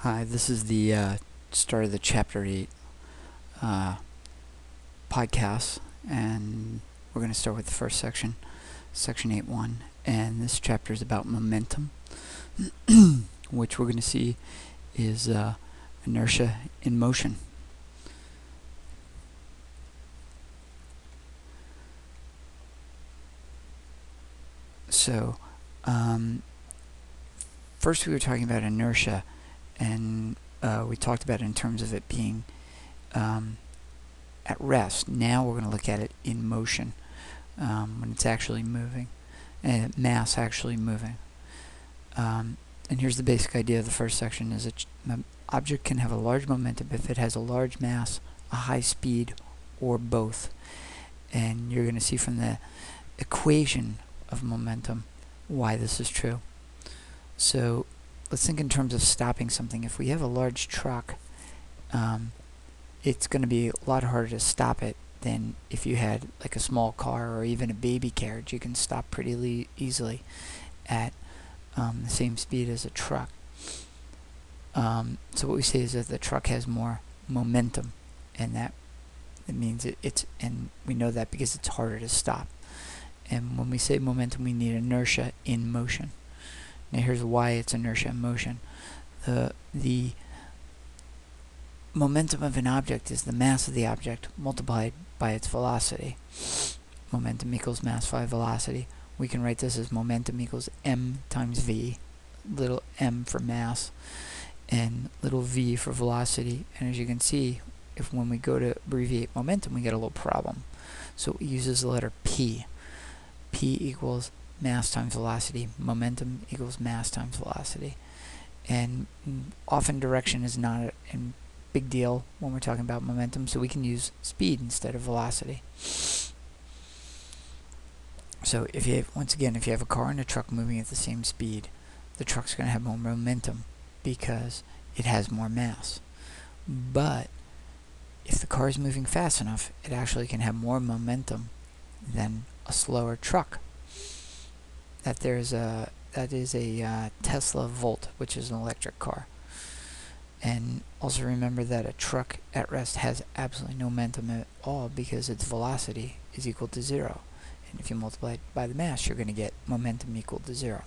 Hi, this is the start of the Chapter 8 podcast, and we're going to start with the first section, Section 8.1, and this chapter is about momentum, which we're going to see is inertia in motion. So, first we were talking about inertia, and we talked about it in terms of it being at rest. Now we're going to look at it in motion, when it's actually moving, and mass actually moving. And here's the basic idea of the first section: is an object can have a large momentum if it has a large mass, a high speed, or both. And you're going to see from the equation of momentum why this is true. So let's think in terms of stopping something. If we have a large truck, it's going to be a lot harder to stop it than if you had like a small car or even a baby carriage. You can stop pretty easily at the same speed as a truck. So what we say is that the truck has more momentum, and that it means and we know that because it's harder to stop. And when we say momentum, we need inertia in motion. Now here's why it's inertia in motion. The momentum of an object is the mass of the object multiplied by its velocity. Momentum equals mass by velocity. We can write this as momentum equals m times v, little m for mass and little v for velocity. And as you can see, when we go to abbreviate momentum, we get a little problem. So it uses the letter p. P equals mass times velocity. Momentum equals mass times velocity. And often direction is not a big deal when we're talking about momentum, so we can use speed instead of velocity. So if you have a car and a truck moving at the same speed, the truck's going to have more momentum because it has more mass. But if the car is moving fast enough, it actually can have more momentum than a slower truck. That is a Tesla Volt, which is an electric car. And also remember that a truck at rest has absolutely no momentum at all because its velocity is equal to 0. And if you multiply it by the mass, you're going to get momentum equal to 0.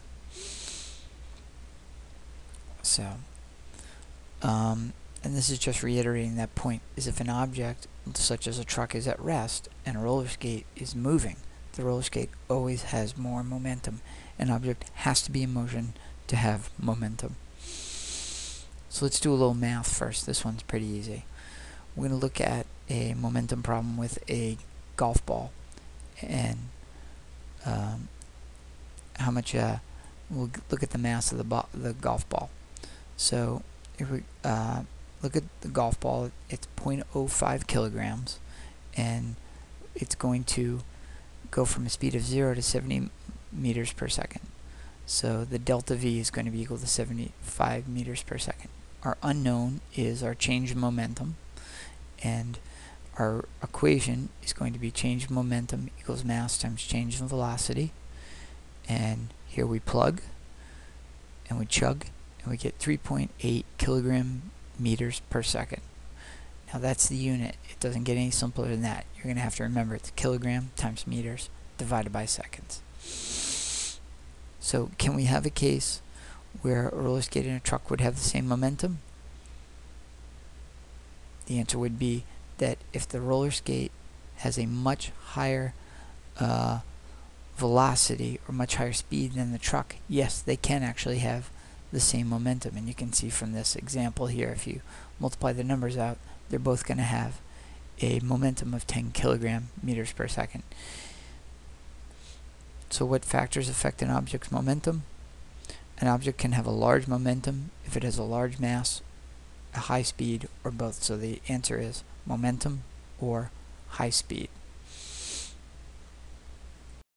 So, and this is just reiterating that point, is if an object, such as a truck, is at rest and a roller skate is moving, the roller skate always has more momentum. An object has to be in motion to have momentum. So let's do a little math first. This one's pretty easy. We're going to look at a momentum problem with a golf ball, and how much we'll look at the mass of the golf ball. So if we look at the golf ball, it's 0.05 kilograms, and it's going to go from a speed of 0 to 70 meters per second. So the delta V is going to be equal to 75 meters per second. Our unknown is our change in momentum, and our equation is going to be change in momentum equals mass times change in velocity. And here we plug and we chug, and we get 3.8 kilogram meters per second. Now that's the unit. It doesn't get any simpler than that. You're going to have to remember it's kilogram times meters divided by seconds. So can we have a case where a roller skate and a truck would have the same momentum? The answer would be that if the roller skate has a much higher velocity or much higher speed than the truck, yes, they can actually have the same momentum. And you can see from this example here, if you multiply the numbers out, they're both going to have a momentum of 10 kilogram meters per second. So what factors affect an object's momentum? An object can have a large momentum if it has a large mass, a high speed, or both. So the answer is momentum or high speed.